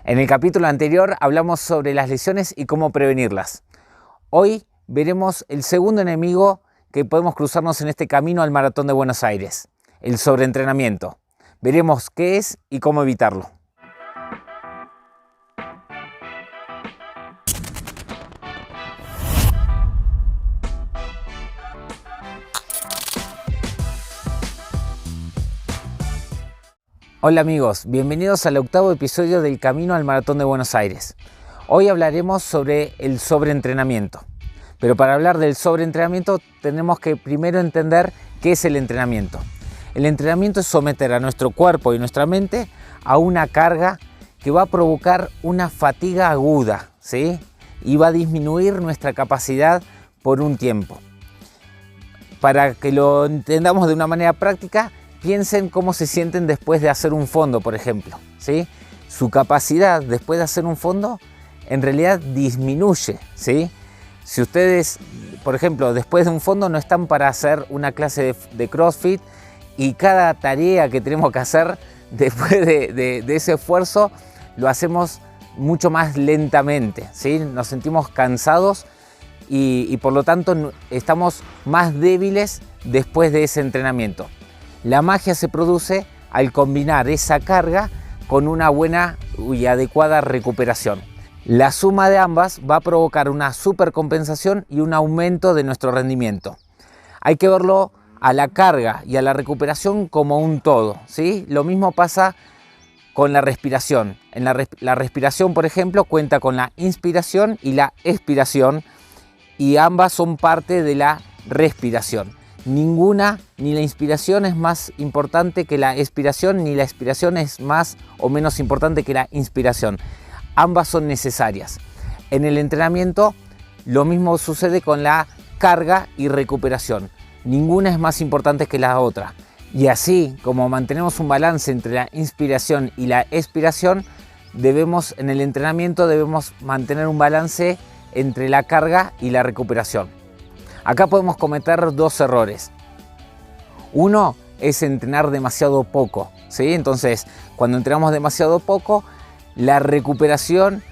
En el capítulo anterior hablamos sobre las lesiones y cómo prevenirlas. Hoy veremos el segundo enemigo que podemos cruzarnos en este camino al Maratón de Buenos Aires, el sobreentrenamiento. Veremos qué es y cómo evitarlo. Hola amigos, bienvenidos al octavo episodio del Camino al Maratón de Buenos Aires. Hoy hablaremos sobre el sobreentrenamiento. Pero para hablar del sobreentrenamiento tenemos que primero entender qué es el entrenamiento. El entrenamiento es someter a nuestro cuerpo y nuestra mente a una carga que va a provocar una fatiga aguda, ¿sí? Y va a disminuir nuestra capacidad por un tiempo. Para que lo entendamos de una manera práctica, piensen cómo se sienten después de hacer un fondo, por ejemplo, ¿sí? Su capacidad después de hacer un fondo en realidad disminuye, ¿sí? Si ustedes, por ejemplo, después de un fondo no están para hacer una clase de CrossFit y cada tarea que tenemos que hacer después de ese esfuerzo lo hacemos mucho más lentamente, ¿sí? Nos sentimos cansados y por lo tanto estamos más débiles después de ese entrenamiento. La magia se produce al combinar esa carga con una buena y adecuada recuperación. La suma de ambas va a provocar una supercompensación y un aumento de nuestro rendimiento. Hay que verlo a la carga y a la recuperación como un todo, ¿sí? Lo mismo pasa con la respiración. La respiración, por ejemplo, cuenta con la inspiración y la expiración y ambas son parte de la respiración. Ninguna, ni la inspiración es más importante que la expiración, ni la expiración es más o menos importante que la inspiración. Ambas son necesarias. En el entrenamiento lo mismo sucede con la carga y recuperación. Ninguna es más importante que la otra. Y así como mantenemos un balance entre la inspiración y la expiración, en el entrenamiento debemos mantener un balance entre la carga y la recuperación. Acá podemos cometer dos errores. Uno es entrenar demasiado poco, ¿sí? Entonces, cuando entrenamos demasiado poco, la recuperación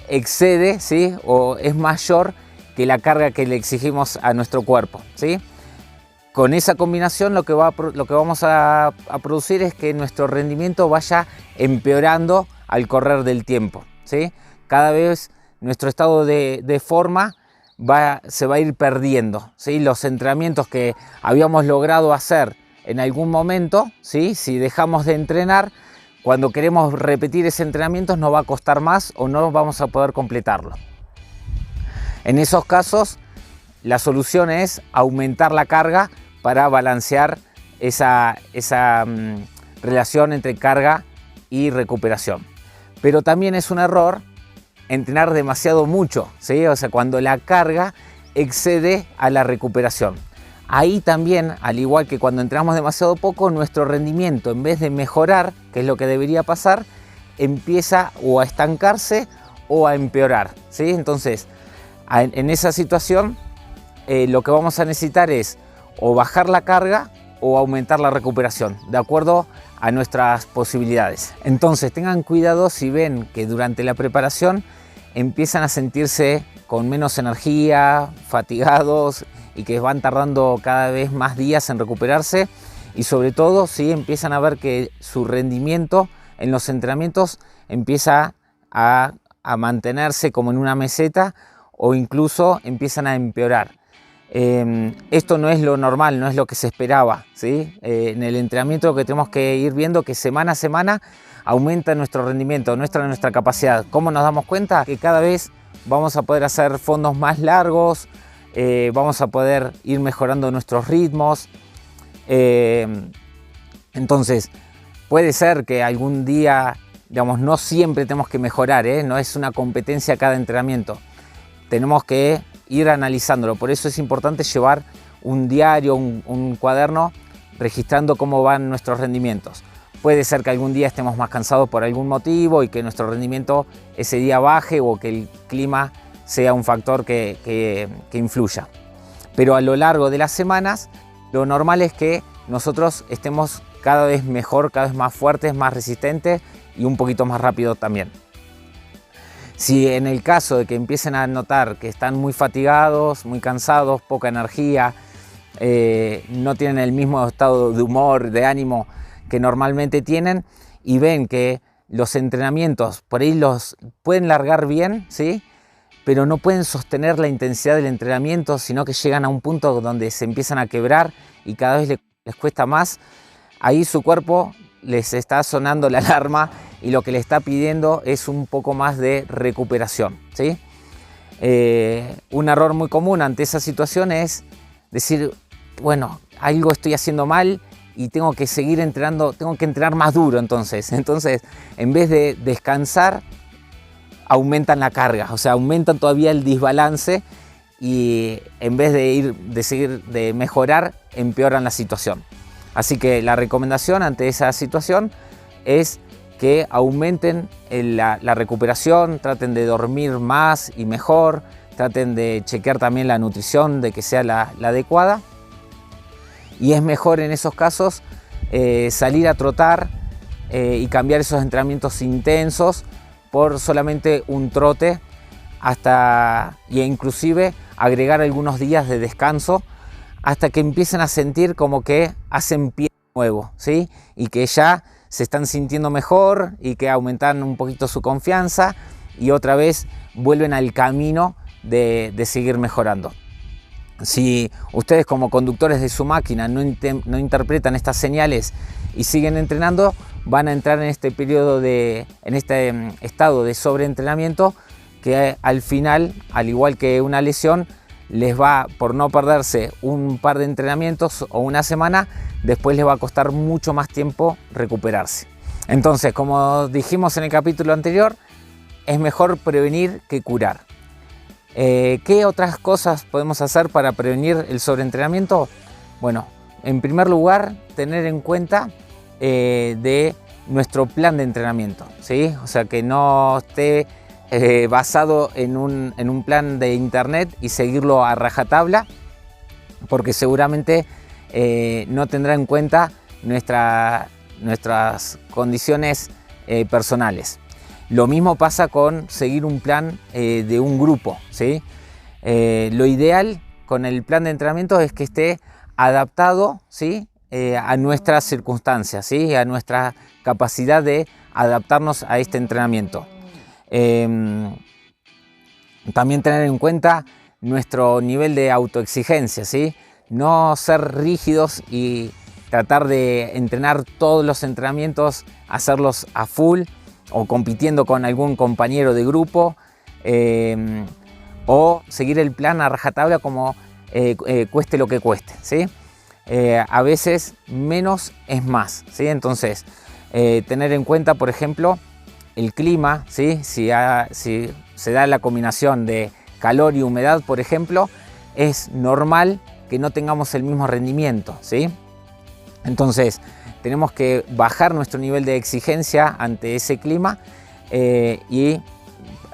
excede, ¿sí? O es mayor que la carga que le exigimos a nuestro cuerpo, ¿sí? Con esa combinación lo que vamos a producir es que nuestro rendimiento vaya empeorando al correr del tiempo, ¿sí? Cada vez nuestro estado de forma se va a ir perdiendo, ¿sí? Los entrenamientos que habíamos logrado hacer en algún momento, ¿sí? Si dejamos de entrenar, cuando queremos repetir ese entrenamiento nos va a costar más o no vamos a poder completarlo. En esos casos, la solución es aumentar la carga para balancear esa relación entre carga y recuperación. Pero también es un error entrenar demasiado mucho, ¿sí? O sea, cuando la carga excede a la recuperación. Ahí también, al igual que cuando entrenamos demasiado poco, nuestro rendimiento, en vez de mejorar, que es lo que debería pasar, empieza o a estancarse o a empeorar, ¿sí? Entonces, en esa situación, lo que vamos a necesitar es o bajar la carga o aumentar la recuperación, de acuerdo a nuestras posibilidades. Entonces, tengan cuidado si ven que durante la preparación empiezan a sentirse con menos energía, fatigados y que van tardando cada vez más días en recuperarse, y sobre todo si empiezan a ver que su rendimiento en los entrenamientos empieza a mantenerse como en una meseta o incluso empiezan a empeorar. Esto no es lo normal, no es lo que se esperaba, ¿sí? En el entrenamiento lo que tenemos que ir viendo que semana a semana aumenta nuestro rendimiento, nuestra capacidad. ¿Cómo nos damos cuenta? Que cada vez vamos a poder hacer fondos más largos, vamos a poder ir mejorando nuestros ritmos. Entonces, puede ser que algún día, digamos, no siempre tenemos que mejorar, no es una competencia cada entrenamiento. Tenemos que ir analizándolo, por eso es importante llevar un diario, un cuaderno registrando cómo van nuestros rendimientos. Puede ser que algún día estemos más cansados por algún motivo y que nuestro rendimiento ese día baje o que el clima sea un factor que influya. Pero a lo largo de las semanas, lo normal es que nosotros estemos cada vez mejor, cada vez más fuertes, más resistentes y un poquito más rápido también. Si en el caso de que empiecen a notar que están muy fatigados, muy cansados, poca energía, no tienen el mismo estado de humor, de ánimo que normalmente tienen, y ven que los entrenamientos por ahí los pueden largar bien, ¿sí?, pero no pueden sostener la intensidad del entrenamiento, sino que llegan a un punto donde se empiezan a quebrar y cada vez les cuesta más, ahí su cuerpo les está sonando la alarma y lo que le está pidiendo es un poco más de recuperación, ¿sí? Un error muy común ante esa situación es decir, bueno, algo estoy haciendo mal y tengo que seguir entrenando, tengo que entrenar más duro entonces. Entonces, en vez de descansar, aumentan la carga, o sea, aumentan todavía el desbalance y en vez de mejorar, empeoran la situación. Así que la recomendación ante esa situación es que aumenten la recuperación, traten de dormir más y mejor, traten de chequear también la nutrición, de que sea la adecuada. Y es mejor en esos casos salir a trotar y cambiar esos entrenamientos intensos por solamente un trote e inclusive agregar algunos días de descanso hasta que empiecen a sentir como que hacen pie nuevo, ¿sí? Y que ya se están sintiendo mejor y que aumentan un poquito su confianza y otra vez vuelven al camino de seguir mejorando. Si ustedes como conductores de su máquina no interpretan estas señales y siguen entrenando, van a entrar en este periodo en este estado de sobreentrenamiento que al final, al igual que una lesión, les va, por no perderse un par de entrenamientos o una semana, después les va a costar mucho más tiempo recuperarse. Entonces, como dijimos en el capítulo anterior, es mejor prevenir que curar. ¿Qué otras cosas podemos hacer para prevenir el sobreentrenamiento? Bueno, en primer lugar, tener en cuenta de nuestro plan de entrenamiento, ¿sí? O sea, que no esté basado en un plan de internet y seguirlo a rajatabla, porque seguramente no tendrá en cuenta nuestras condiciones personales. Lo mismo pasa con seguir un plan de un grupo, ¿sí? Lo ideal con el plan de entrenamiento es que esté adaptado, ¿sí?, a nuestras circunstancias, ¿sí?, a nuestra capacidad de adaptarnos a este entrenamiento. También tener en cuenta nuestro nivel de autoexigencia, ¿sí? No ser rígidos y tratar de entrenar todos los entrenamientos, hacerlos a full o compitiendo con algún compañero de grupo, o seguir el plan a rajatabla como cueste lo que cueste, ¿sí? A veces menos es más, ¿sí? Entonces, tener en cuenta, por ejemplo, el clima, ¿sí? Si se da la combinación de calor y humedad, por ejemplo, es normal que no tengamos el mismo rendimiento, ¿sí? Entonces, tenemos que bajar nuestro nivel de exigencia ante ese clima y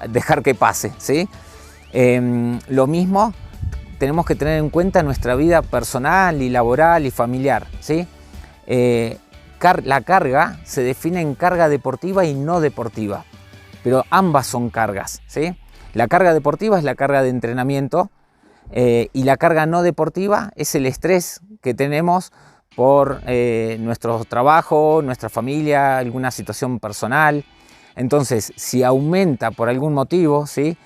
dejar que pase, ¿sí? Lo mismo tenemos que tener en cuenta nuestra vida personal y laboral y familiar, ¿sí? La carga se define en carga deportiva y no deportiva, pero ambas son cargas, ¿sí? La carga deportiva es la carga de entrenamiento y la carga no deportiva es el estrés que tenemos por nuestro trabajo, nuestra familia, alguna situación personal. Entonces, si aumenta por algún motivo, ¿sí?,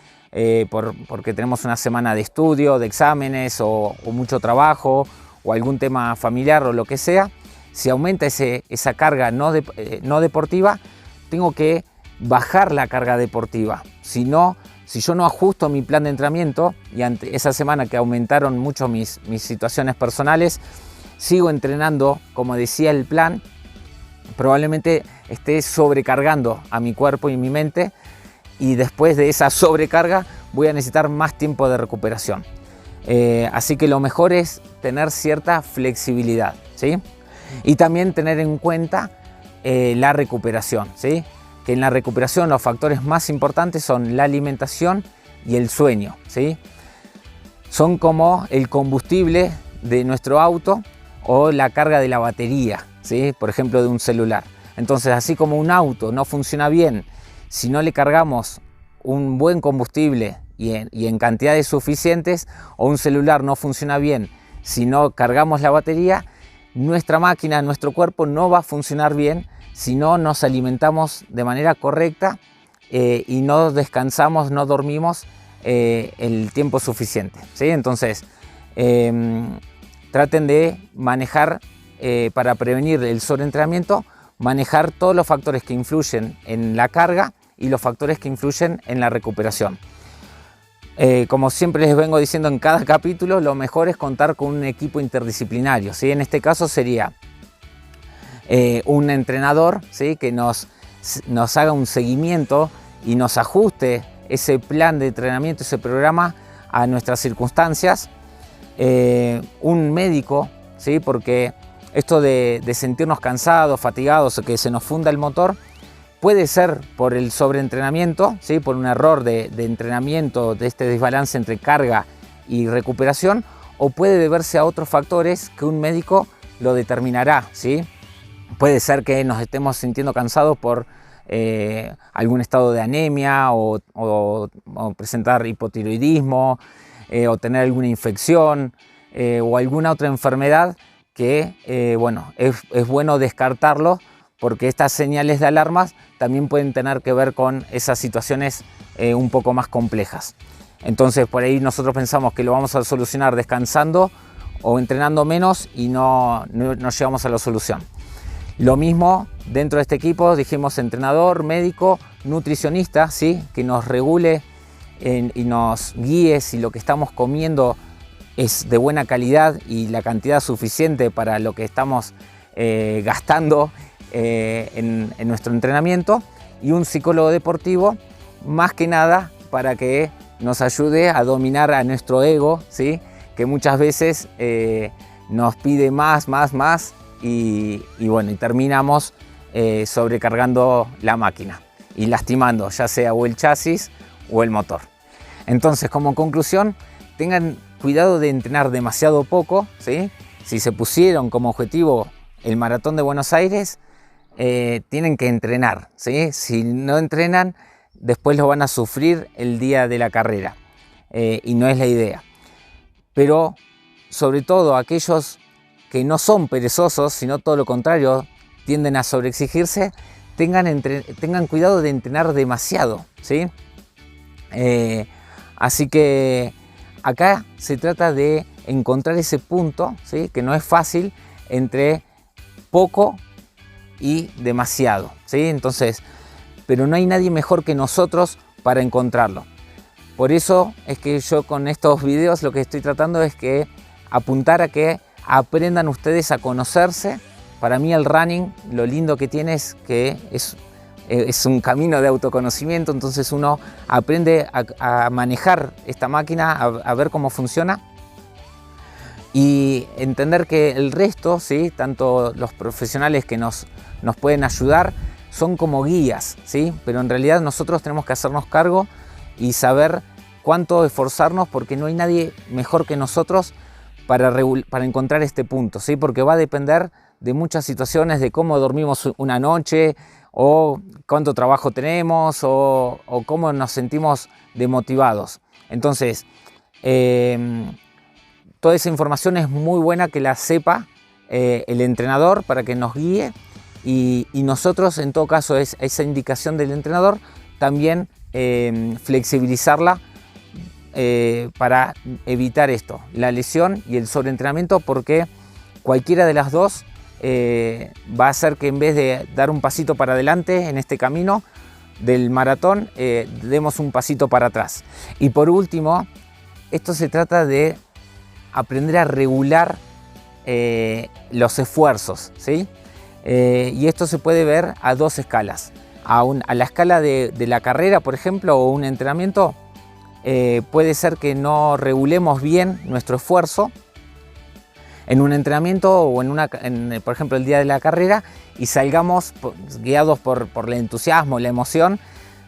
porque tenemos una semana de estudio, de exámenes o mucho trabajo o algún tema familiar o lo que sea, si aumenta esa carga no deportiva, tengo que bajar la carga deportiva. Si yo no ajusto mi plan de entrenamiento y ante esa semana que aumentaron mucho mis situaciones personales, sigo entrenando como decía el plan, probablemente esté sobrecargando a mi cuerpo y mi mente y después de esa sobrecarga voy a necesitar más tiempo de recuperación. Así que lo mejor es tener cierta flexibilidad, ¿sí? Y también tener en cuenta la recuperación, ¿sí? Que en la recuperación los factores más importantes son la alimentación y el sueño, ¿sí? Son como el combustible de nuestro auto o la carga de la batería, ¿sí? Por ejemplo, de un celular. Entonces, así como un auto no funciona bien si no le cargamos un buen combustible y en cantidades suficientes, o un celular no funciona bien si no cargamos la batería, nuestra máquina, nuestro cuerpo no va a funcionar bien si no nos alimentamos de manera correcta y no descansamos, no dormimos el tiempo suficiente, ¿sí? Entonces, traten de manejar, para prevenir el sobreentrenamiento, manejar todos los factores que influyen en la carga y los factores que influyen en la recuperación. Como siempre les vengo diciendo en cada capítulo, lo mejor es contar con un equipo interdisciplinario, ¿sí? En este caso sería un entrenador, ¿sí? Que nos haga un seguimiento y nos ajuste ese plan de entrenamiento, ese programa a nuestras circunstancias. Un médico, ¿sí? Porque esto de sentirnos cansados, fatigados o que se nos funda el motor puede ser por el sobreentrenamiento, ¿sí? Por un error de entrenamiento, de este desbalance entre carga y recuperación, o puede deberse a otros factores que un médico lo determinará, ¿sí? Puede ser que nos estemos sintiendo cansados por algún estado de anemia o presentar hipotiroidismo o tener alguna infección o alguna otra enfermedad que bueno, es bueno descartarlo, porque estas señales de alarmas también pueden tener que ver con esas situaciones un poco más complejas. Entonces por ahí nosotros pensamos que lo vamos a solucionar descansando o entrenando menos y no llegamos a la solución. Lo mismo dentro de este equipo, dijimos entrenador, médico, nutricionista, ¿sí? Que nos regule y nos guíe si lo que estamos comiendo es de buena calidad y la cantidad suficiente para lo que estamos gastando en nuestro entrenamiento, y un psicólogo deportivo, más que nada para que nos ayude a dominar a nuestro ego, ¿sí? Que muchas veces nos pide más y bueno, y terminamos sobrecargando la máquina y lastimando ya sea o el chasis o el motor. Entonces, como conclusión, tengan cuidado de entrenar demasiado poco, ¿sí? Si se pusieron como objetivo el Maratón de Buenos Aires, tienen que entrenar, ¿sí? Si no entrenan, después lo van a sufrir el día de la carrera y no es la idea. Pero sobre todo aquellos que no son perezosos, sino todo lo contrario, tienden a sobreexigirse, tengan cuidado de entrenar demasiado, ¿sí? Así que acá se trata de encontrar ese punto, ¿sí? Que no es fácil, entre poco y demasiado, ¿sí? Entonces, pero no hay nadie mejor que nosotros para encontrarlo. Por eso es que yo con estos videos lo que estoy tratando es que apuntar a que aprendan ustedes a conocerse. Para mí el running, lo lindo que tiene es que es un camino de autoconocimiento, entonces uno aprende a manejar esta máquina, a ver cómo funciona y entender que el resto, ¿sí? Tanto los profesionales que nos pueden ayudar son como guías, ¿sí? Pero en realidad nosotros tenemos que hacernos cargo y saber cuánto esforzarnos, porque no hay nadie mejor que nosotros para encontrar este punto, ¿sí? Porque va a depender de muchas situaciones, de cómo dormimos una noche, o cuánto trabajo tenemos, o cómo nos sentimos demotivados. Entonces, toda esa información es muy buena que la sepa el entrenador para que nos guíe, y nosotros, en todo caso, esa indicación del entrenador también flexibilizarla para evitar esto, la lesión y el sobreentrenamiento, porque cualquiera de las dos va a hacer que en vez de dar un pasito para adelante en este camino del maratón, demos un pasito para atrás. Y por último, esto se trata de aprender a regular los esfuerzos, ¿sí? Y esto se puede ver a dos escalas. A la escala de la carrera, por ejemplo, o un entrenamiento, puede ser que no regulemos bien nuestro esfuerzo en un entrenamiento o por ejemplo, el día de la carrera, y salgamos guiados por el entusiasmo, la emoción,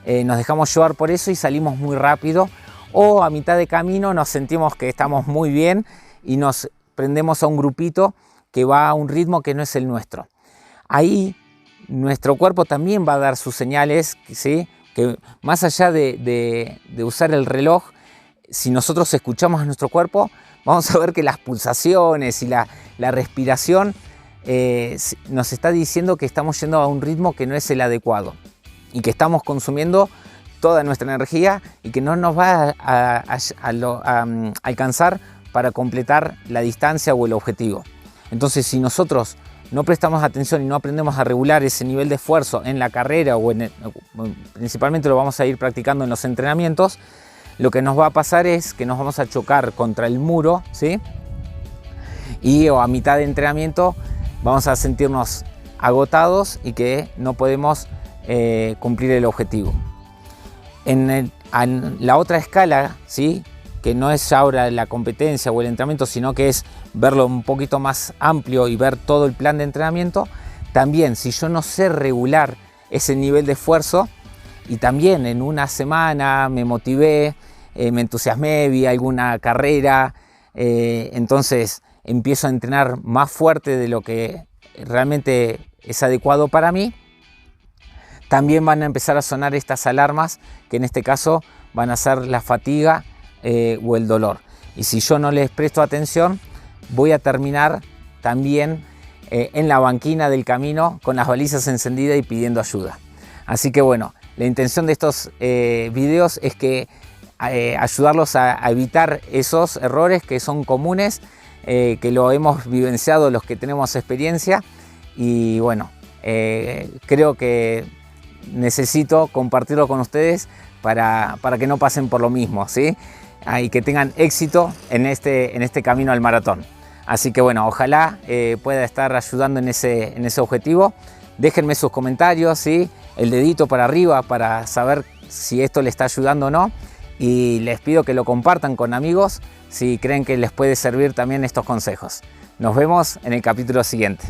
nos dejamos llevar por eso y salimos muy rápido, o a mitad de camino nos sentimos que estamos muy bien y nos prendemos a un grupito que va a un ritmo que no es el nuestro. Ahí nuestro cuerpo también va a dar sus señales, ¿sí? que más allá de usar el reloj, si nosotros escuchamos a nuestro cuerpo, vamos a ver que las pulsaciones y la respiración nos está diciendo que estamos yendo a un ritmo que no es el adecuado y que estamos consumiendo toda nuestra energía y que no nos va a alcanzar para completar la distancia o el objetivo. Entonces, si nosotros no prestamos atención y no aprendemos a regular ese nivel de esfuerzo en la carrera o principalmente lo vamos a ir practicando en los entrenamientos, lo que nos va a pasar es que nos vamos a chocar contra el muro, ¿sí? Y a mitad de entrenamiento vamos a sentirnos agotados y que no podemos cumplir el objetivo. En la otra escala, ¿sí?, que no es ahora la competencia o el entrenamiento, sino que es verlo un poquito más amplio y ver todo el plan de entrenamiento, también si yo no sé regular ese nivel de esfuerzo y también en una semana me motivé, me entusiasmé, vi alguna carrera, entonces empiezo a entrenar más fuerte de lo que realmente es adecuado para mí, también van a empezar a sonar estas alarmas que en este caso van a ser la fatiga o el dolor. Y si yo no les presto atención, voy a terminar también en la banquina del camino con las balizas encendidas y pidiendo ayuda. Así que bueno, la intención de estos videos es que ayudarlos a evitar esos errores que son comunes, que lo hemos vivenciado los que tenemos experiencia y bueno, creo que necesito compartirlo con ustedes para que no pasen por lo mismo, ¿sí? Y que tengan éxito en este camino al maratón. Así que bueno, ojalá pueda estar ayudando en ese objetivo. Déjenme sus comentarios, ¿sí?, el dedito para arriba para saber si esto les está ayudando o no. Y les pido que lo compartan con amigos si creen que les puede servir también estos consejos. Nos vemos en el capítulo siguiente.